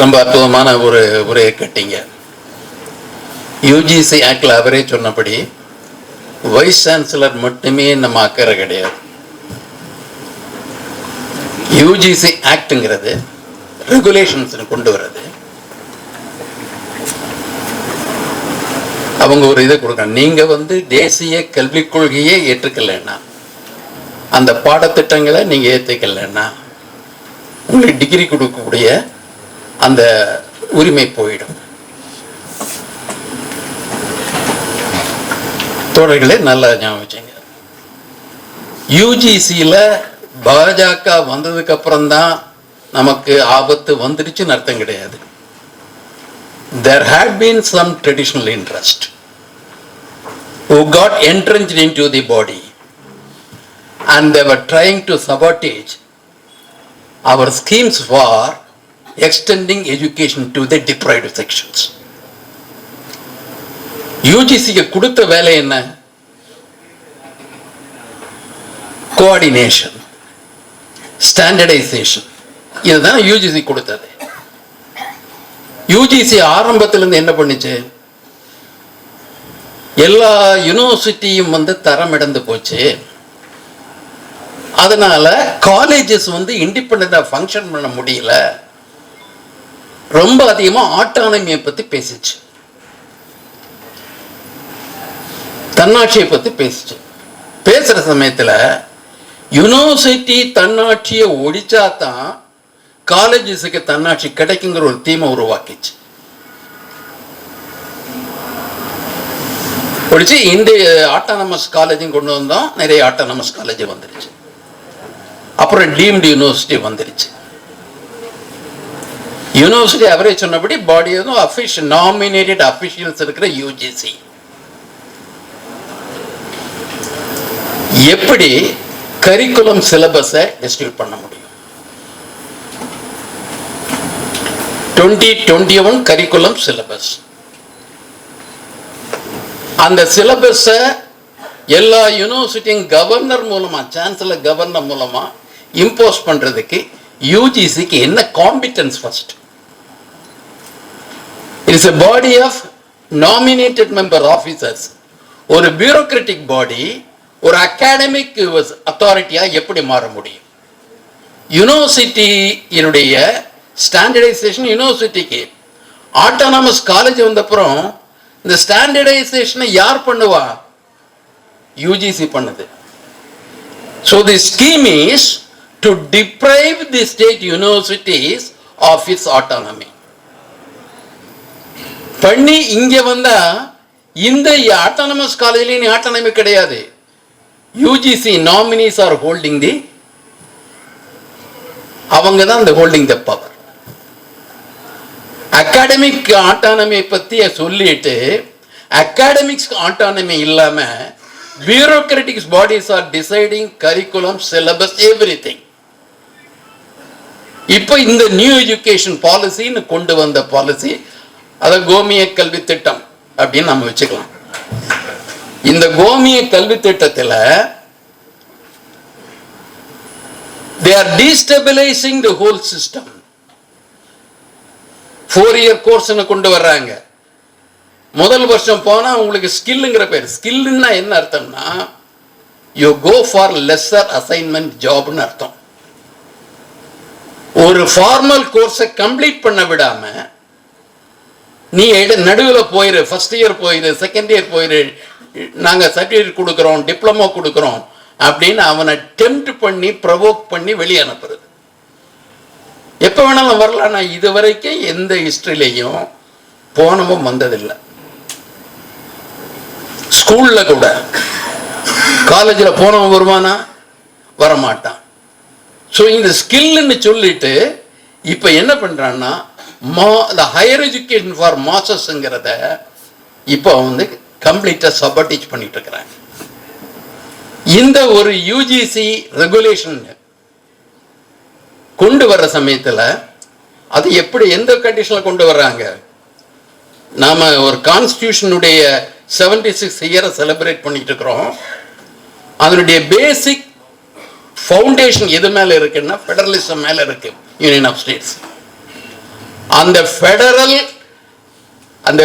ரொம்ப அற்புதமான ஒரு உரையை கட்டிங்க. யூஜிசி ஆக்டில் அவரே சொன்னபடி வைஸ் சான்சலர் மட்டுமே நம்ம அக்கறை கிடையாது. யூஜிசி ஆக்டுங்கிறது ரெகுலேஷன்ஸ் கொண்டு வர்றது. அவங்க ஒரு இதை கொடுக்குறாங்க, நீங்க தேசிய கல்விக் கொள்கையே ஏற்றுக்கலைன்னா, அந்த பாடத்திட்டங்களை நீங்க ஏற்றுக்கலைன்னா உங்களுக்கு டிகிரி கொடுக்கக்கூடிய அந்த உரிமை போயிடும். தோழர்களே, நல்லா ஞாபகம் வச்சுங்க. யூஜிசியில் பாஜக வந்ததுக்கு அப்புறம் தான் நமக்கு ஆபத்து வந்துடுச்சுன்னு அர்த்தம் கிடையாது. There had been some traditional interest who got entrenched into the body and they were trying to sabotage our schemes for extending education to the deprived sections. யூஜிசிக்கு கொடுத்த வேலை என்ன? Coordination, standardisation. இதுதான் யூஜிசி கொடுத்தது. யூஜிசி ஆரம்பத்திலிருந்து என்ன பண்ணுச்சு? எல்லா யூனிவர்சிட்டியும் தரம் இழந்து போச்சு. அதனால காலேஜஸ் இண்டிபெண்டா ஃபங்க்ஷன் பண்ண முடியல. ரொம்ப அதிகமா ஆட்டானமியை பத்தி பேசிச்சு, தன்னாட்சியை பத்தி பேசிச்சு. பேசுற சமயத்துல யூனிவர்சிட்டி தன்னாட்சியை ஒழிச்சாதான் காலேஜஸுக்கு தன்னாட்சி கிடைக்குங்கிற ஒரு தீமை உருவாக்கிச்சு. ஒழிச்சு இந்த ஆட்டானமஸ் காலேஜும் கொண்டு வந்தோம். நிறைய ஆட்டானமஸ் காலேஜ் வந்துருச்சு. அப்புறம் டீம்டு யூனிவர்சிட்டி வந்துருச்சு. யூனிவர்சிட்டி அவரே சொன்னபடி பாடி அஃபிஷியல் நாமினேட்டட் அஃபிஷியல்ஸ் இருக்கிற யூஜிசி எப்படி கரிக்குலம் சிலபஸை டிஸ்ட்ரிபியூட் பண்ண முடியும்? 2021 கரிக்குலம் சிலபஸ். அந்த சிலபஸை எல்லா யூனிவர்சிட்டியும் கவர்னர் மூலமா, சான்சலர் கவர்னர் மூலமா இம்போஸ் பண்றதுக்கு யூஜிசிக்கு என்ன competence? First, it is a body of nominated member officers. ஒரு பியூரோக்ராட்டிக் பாடி ஒரு அகாடமிக் அத்தாரிட்டியா எப்படி மாற முடியும்? யூனிவர்சிட்டியினுடைய ஸ்டாண்டர்டைசேஷன், யூனிவர்சிட்டிக்கு ஆட்டானமஸ் காலேஜ் வந்தப்புறம் இந்த ஸ்டாண்டர்டைசேஷனை யார் பண்ணுவா? யூஜிசி பண்ணுது. So the scheme is to deprive the state universities of its autonomy. பண்ணி இங்க வந்தா இந்த ஆட்டானமஸ் காலேஜ்ல நீ ஆட்டானமி கிடையாது. UGC nominees are holding the, அவங்க தான் இந்த holding the power. Academic autonomy பத்தி சொல்லிட்டு அகாடமிக்ஸ் ஆட்டானமி இல்லாம bureaucratic bodies are deciding curriculum, syllabus, everything. இப்போ இந்த நியூ எஜுகேஷன் பாலிசின்னு கொண்டு வந்த பாலிசி, அத கோமிய கல்வி திட்டம் அப்படின்னு நம்ம வச்சுக்கலாம். இந்த கோமிய கல்வி திட்டத்தில் they are destabilizing the whole system. 4-year course கொண்டு வர்றாங்க. முதல் வருஷம் போனா உங்களுக்கு ஸ்கில்லுங்கிற பேர். ஸ்கில்லுன்னா என்ன அர்த்தம்னா you go for lesser assignment ஜாப்னு அர்த்தம். ஒரு ஃபார்மல் கோர்ஸை கம்ப்ளீட் பண்ண விடாம நீ நடுவில் போயிரு, ஃபர்ஸ்ட் இயர் போயிரு, செகண்ட் இயர் போயிரு, நாங்க சர்டிஃபிகேட் கொடுக்குறோம், டிப்ளமோ கொடுக்குறோம் அப்படின்னு அவனை டெம்ப்ட் பண்ணி ப்ரொவோக் பண்ணி வெளியே அனுப்புறது. எப்ப வேணாலும் வரலாம். நான் இது வரைக்கும் எந்த ஹிஸ்டரியிலையும் போனமும் வந்ததில்லை. ஸ்கூல்ல கூட காலேஜில் போனவன் வருவானா? வரமாட்டான். ஸோ இந்த ஸ்கில்னு சொல்லிட்டு இப்போ என்ன பண்றான்னா ஹையர் எஜுகேஷன் ஃபார் மாஸ்டர்ஸ்ங்கிறத இப்போ கம்ப்ளீட்டா சபாட்டிச் பண்ணிட்டு இருக்கிறாங்க. இந்த ஒரு யூஜிசி ரெகுலேஷன் கொண்டு வர்ற சமயத்தில் அது எப்படி எந்த கண்டிஷன்ல கொண்டு வர்றாங்க? நாம ஒரு கான்ஸ்டிடியூஷனுடைய 76 இயரை செலிப்ரேட் பண்ணிட்டு இருக்கிறோம். அதனுடைய பேசிக் ஃபவுண்டேஷன் எது மேல இருக்குன்னா ஃபெடரலிசம் மேல இருக்கு, யூனியன் ஆஃப் ஸ்டேட்ஸ். அந்த ஃபெடரல் அந்த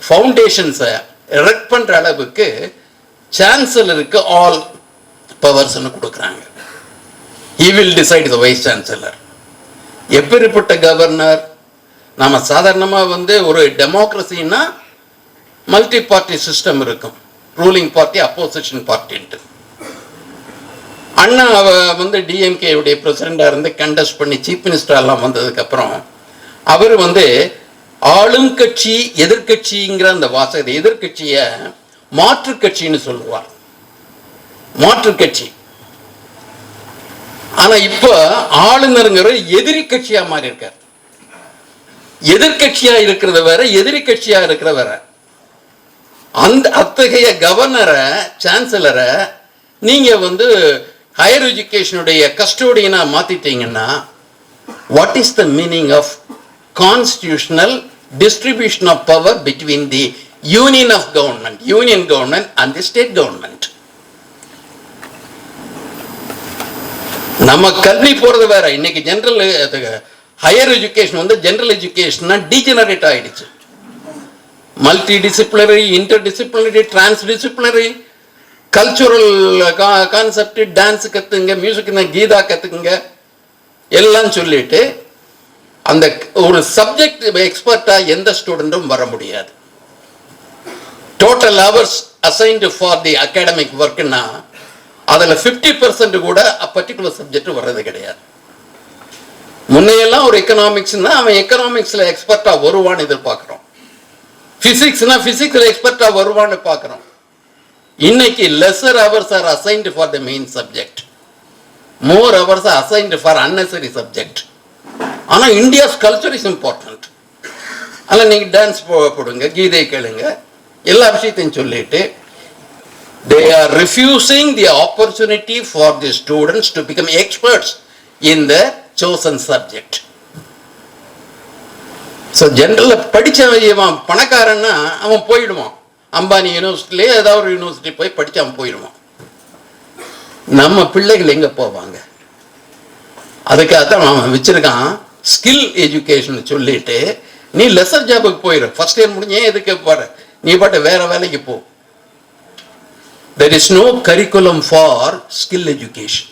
ஃபவுண்டேஷன்ஸை எரெக்ட் பண்ற அளவுக்கு சான்சலருக்கு ஆல் பவர்ஸ்னு கொடுக்குறாங்க. he will decide the vice chancellor. எப்பேற்பட்ட கவர்னர்? நம்ம சாதாரணமாக ஒரு டெமோக்ரஸின்னா மல்டி பார்ட்டி சிஸ்டம் இருக்கும், ரூலிங் பார்ட்டி அப்போசிஷன் பார்ட்டின்ட்டு. அண்ணா டிஎம்கே உடைய பிரசிடண்டா இருந்து கண்டஸ்ட் பண்ணி சீஃப் மினிஸ்டர் எல்லாம் வந்ததுக்கு அப்புறம் அவர் ஆளும் கட்சி எதிர்கட்சிங்கிற அந்த வாசகத்தை, எதிர்கட்சிய மாற்று கட்சின்னு சொல்லுவார், மாற்று கட்சி. ஆனா இப்ப ஆளுநருங்கிற எதிரி கட்சியா மாறி இருக்கார். எதிர்கட்சியா இருக்கிறத வேற, எதிரி கட்சியா இருக்கிற வேற. அந்த அத்தகைய கவர்னரை, சான்சலரை நீங்க ஹையர் எஜுகேஷனுடைய கஸ்டோடியனா மாத்திட்டீங்கன்னா, what is the meaning of constitutional distribution of power between the union government and the state government? நம்ம கல்வி போறது வேற. இன்னைக்கு general higher education general education degenerate ஆயிடுச்சு. Multidisciplinary, interdisciplinary, transdisciplinary, cultural concept, dance கத்துங்க, music கீதா கத்துக்குங்க எல்லாம் சொல்லிட்டு அந்த ஒரு சப்ஜெக்ட் எக்ஸ்பர்ட்டா எந்த ஸ்டூடெண்ட்டும் வர முடியாது. Total hours assigned for the academic ஒர்க்னா அதில் 50% கூட பர்டிகுலர் சப்ஜெக்ட் வர்றது கிடையாது. முன்னையெல்லாம் ஒரு எக்கனாமிக்ஸ்னா அவன் எக்கனாமிக்ஸ்ல எக்ஸ்பர்ட்டா வருவான்னு எதிர்பார்க்கிறோம், பிசிக்ஸ்னா பிசிக்ஸ்ல எக்ஸ்பர்ட்டா வருவான்னு பார்க்கிறோம். இன்னைக்கு lesser hours are assigned for the main subject, more hours are assigned for unnecessary subject. ஆனா இந்தியாஸ் கல்ச்சர் இஸ் இம்பார்ட்டன்ட். அதில் நீங்க டான்ஸ் போடுங்க, கீதை கேளுங்க, எல்லா விஷயத்தையும் சொல்லிட்டு they are refusing the opportunity for the students to become experts in the chosen subject. So ஜெனரல்ல படிச்சவன் பணக்காரன்னா அவன் போயிடுவான், அம்பானி யூனிவர்சிட்டிலே ஏதாவது ஒரு யூனிவர்சிட்டி போய் படிச்சு அவன் போயிடுவான். நம்ம பிள்ளைகள் எங்க போவாங்க? அதுக்காகத்தான் அவன் வச்சிருக்கான் ஸ்கில் எஜுகேஷன் சொல்லிட்டு, நீ லெசர் ஜாபுக்கு போயிரு, ஃபர்ஸ்ட் இயர் முடிஞ்சே எதுக்கு போற, நீ பாட்டு வேற வேலைக்கு போ. There is no curriculum for skill education.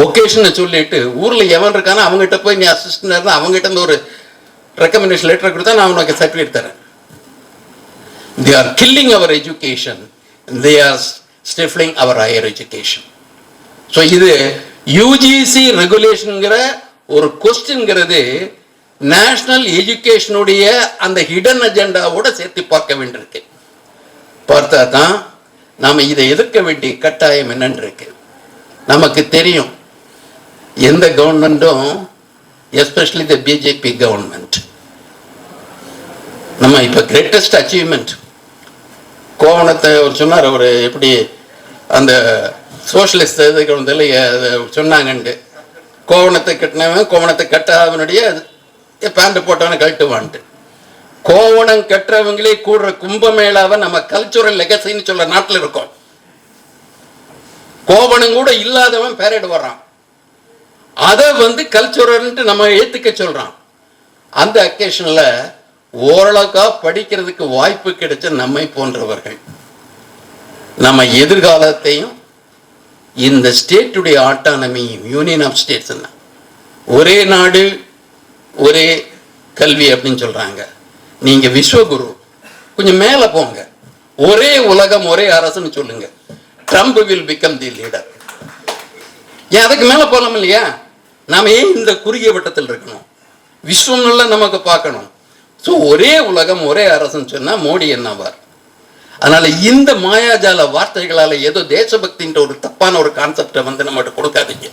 Occasion சொல்லிட்டு ஊர்ல எவன் இருக்கானோ அவங்ககிட்ட போய் நீ அசிஸ்டன்ட் இருந்தா அவங்ககிட்ட இருந்து ஒரு ரெக்கமெண்டேஷன் லெட்டர் கொடுத்தா நான் உனக்கு சர்டிஃபிகேட் தரேன். They are killing our education. They are stifling our higher education. So இது யூஜிசி ரெகுலேஷன்ங்கிற ஒரு கொஸ்டின்ங்கிறது நேஷனல் எஜுகேஷனுடைய அந்த ஹிடன் அஜெண்டாவோட சேர்த்து பார்க்க வேண்டியிருக்கு. பார்த்தா தான் நாம இதை எதிர்க்க வேண்டிய கட்டாயம் என்னன்னு இருக்கு. நமக்கு தெரியும் எந்த கவர்மெண்ட்டும், எஸ்பெஷலி த பிஜேபி கவர்மெண்ட், நம்ம இப்ப கிரேட்டஸ்ட் அச்சீவ்மெண்ட் கோவணத்தை சொன்னார் அவர், எப்படி அந்த சோசியலிஸ்ட் சொன்னாங்கன்ட்டு, கோவணத்தை கட்டினவன் கோவணத்தை கட்டாதவனுடைய பேண்ட் போட்டவனை கழட்டுவான்ட்டு. கோவணம் கட்டுறவங்களே கூடுற கும்பமேளாவை நம்ம கல்ச்சுரல் லெகசின்னு சொல்ற நாட்டில் இருக்கோம். கோவணம் கூட இல்லாதவன் பேரேடு வர்றான், அதை கல்ச்சுரல் நம்ம ஏத்துக்க சொல்றான். அந்த அக்கேஷன்ல ஓரளவுக்கா படிக்கிறதுக்கு வாய்ப்பு கிடைச்ச நம்மை போன்றவர்கள் நம்ம எதிர்காலத்தையும் இந்த ஸ்டேட்டுடைய ஆட்டானமி, யூனியன் ஆஃப் ஸ்டேட்ஸ், ஒரே நாடு ஒரே கல்வி அப்படின்னு சொல்றாங்க. நீங்க விஸ்வகுரு, கொஞ்சம் மேல போங்க, ஒரே உலகம் ஒரே அரசுன்னு சொல்லுங்க, Trump will become the leader. ஏன் அதுக்கு மேல போலாம் இல்லையா? நாம ஏன் இந்த குறுகிய வட்டத்தில் இருக்கணும்? விஸ்வம் நமக்கு பார்க்கணும். ஸோ ஒரே உலகம் ஒரே அரசுன்னு சொன்னா மோடி என்னவார்? அதனால இந்த மாயாஜால வார்த்தைகளால ஏதோ தேசபக்தின்ற ஒரு தப்பான ஒரு கான்செப்டை நம்மகிட்ட கொடுக்காதீங்க.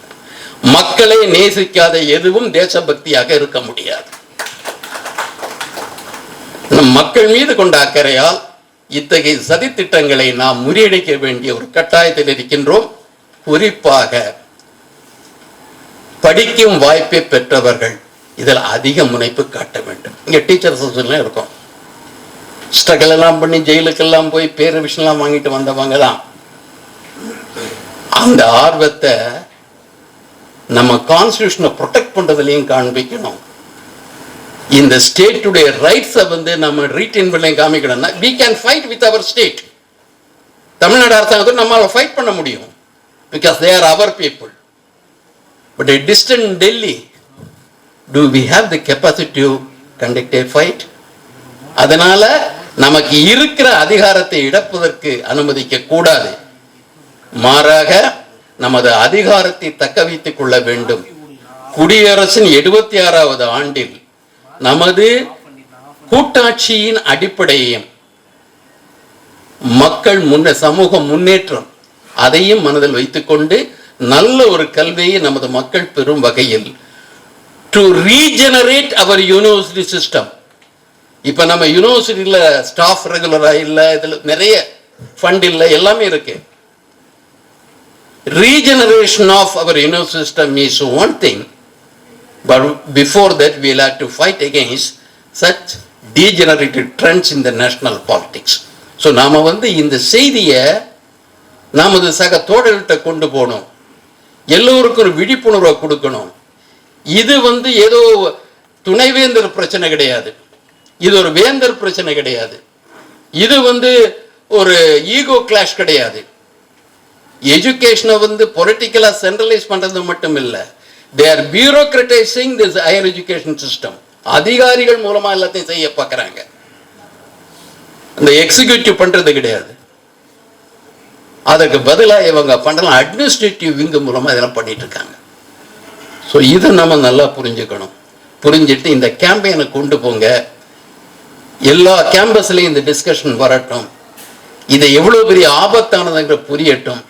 மக்களை நேசிக்காத எதுவும் தேசபக்தியாக இருக்க முடியாது. நம் மக்கள் மீது கொண்ட அக்கறையால் இத்தகைய சதித்திட்டங்களை நாம் முறியடிக்க வேண்டிய ஒரு கட்டாயத்தில் இருக்கின்றோம். குறிப்பாக படிக்கும் வாய்ப்பை பெற்றவர்கள் இதில் அதிக முனைப்பு காட்ட வேண்டும். இங்க டீச்சர்ஸ் இருக்கும், ஸ்ட்ரகிள் எல்லாம் பண்ணி ஜெயிலுக்கெல்லாம் போய் பேர் விஷயம்லாம் வாங்கிட்டு வந்தவங்க தான். அந்த ஆர்வத்தை நம்ம கான்ஸ்டிடியூஷனை ப்ரொடெக்ட் பண்றதுலையும் காண்பிக்கணும், இந்த ஸ்டேட்டுடைய ரைட்ஸை வந்து நம்ம ரீட்டைன் பண்ணி காமிக்கணும்னா we can fight with our state. Tamil Nadu அரசாங்கத்தோடு நம்மளால ஃபைட் பண்ண முடியும் because they are our people. But a distant Delhi, do we have the capacity to conduct a fight? அதனால நமக்கு இருக்கிற அதிகாரத்தை இழப்பதற்கு அனுமதிக்க கூடாது. மாறாக நமது அதிகாரத்தை தக்க வைத்துக் கொள்ள வேண்டும். குடியரசின் 76வது ஆண்டில் நமது கூட்டாட்சியின் அடிப்படையையும் மக்கள் சமூக முன்னேற்றம் அதையும் மனதில் வைத்துக்கொண்டு நல்ல ஒரு கல்வியை நமது மக்கள் பெறும் வகையில் to regenerate our university system. இப்ப நம்ம யூனிவர்சிட்டியில ஸ்டாஃப் ரெகுலரா இல்ல, இதுல நிறைய ஃபண்ட் இல்ல, எல்லாமே இருக்கு. Regeneration of our university system is one thing, but before that we'll have to fight against such degenerated trends in the national politics. So நாம வந்து இந்த செய்தியை நமது சக தோழர்கள்ட்ட கொண்டு போகணும், எல்லோருக்கும் ஒரு விழிப்புணர்வை கொடுக்கணும். இது வந்து ஏதோ துணைவேந்தர் பிரச்சனை கிடையாது, இது ஒரு வேந்தர் பிரச்சனை கிடையாது, இது வந்து ஒரு ஈகோ கிளாஷ் கிடையாது. எஜுகேஷனை வந்து பொலிட்டிக்கலா சென்ட்ரலைஸ் பண்றது மட்டும் இல்ல, they are bureaucratizing this higher education system. அதிகாரிகள் மூலமா எல்லாத்தையும் செய்ய பார்க்கறாங்க, இந்த எக்ஸிக்யூட்டிவ் பண்றது கிடையாது. அதுக்கு பதிலாக இவங்க பண்ணலாம் அட்மினிஸ்ட்ரேட்டிவ் விங்கு மூலமா இதெல்லாம் பண்ணிட்டு இருக்காங்க. ஸோ இதை நம்ம நல்லா புரிஞ்சுக்கணும். புரிஞ்சுட்டு இந்த கேம்பெயினை கொண்டு போங்க, எல்லா கேம்பஸ்லையும் இந்த டிஸ்கஷன் வரட்டும், இதை எவ்வளவு பெரிய ஆபத்தானதுங்கிற புரியட்டும்.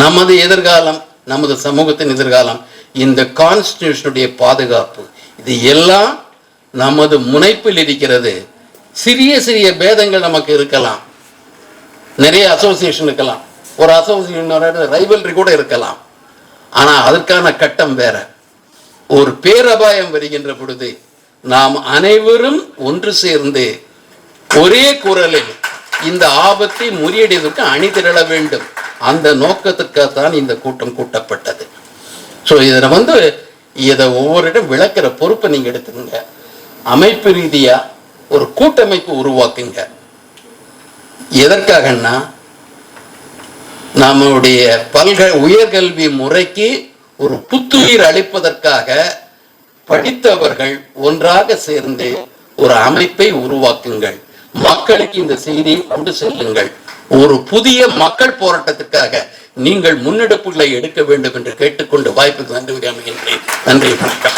நமது எதிர்காலம், நமது சமூகத்தின் எதிர்காலம், இந்த கான்ஸ்டிடியூஷனுடைய பாதுகாப்பு, இது எல்லாம் நமது முனைப்பில் இருக்கிறது. சிறிய சிறிய பேதங்கள் நமக்கு இருக்கலாம், நிறைய அசோசியேஷன் இருக்கலாம், ஒரு அசோசியேஷன் ரைவல்ரி கூட இருக்கலாம். ஆனா அதற்கான கட்டம் வேற. ஒரு பேரபாயம் வருகின்ற பொழுது நாம் அனைவரும் ஒன்று சேர்ந்து ஒரே குரலில் இந்த ஆபத்தை முறியடிவதற்கு அணிதிரள வேண்டும். அந்த நோக்கத்திற்காகத்தான் இந்த கூட்டம் கூட்டப்பட்டது. ஸோ இதை வந்து இதை ஒவ்வொருடம் விளக்குற பொறுப்பை நீங்க எடுத்துக்கங்க. அமைப்பு ரீதியா ஒரு கூட்டமைப்பு உருவாக்குங்க. எதற்காகன்னா நம்முடைய உயர்கல்வி முறைக்கு ஒரு புத்துயிர் அளிப்பதற்காக படித்தவர்கள் ஒன்றாக சேர்ந்து ஒரு அமைப்பை உருவாக்குங்கள். மக்களுக்கு இந்த செய்தியை கொண்டு செல்லுங்கள். ஒரு புதிய மக்கள் போராட்டத்திற்காக நீங்கள் முன்னெடுப்புகளை எடுக்க வேண்டும் என்று கேட்டுக்கொண்டு வாய்ப்புக்கு நன்றி அமைகின்றேன். நன்றி, வணக்கம்.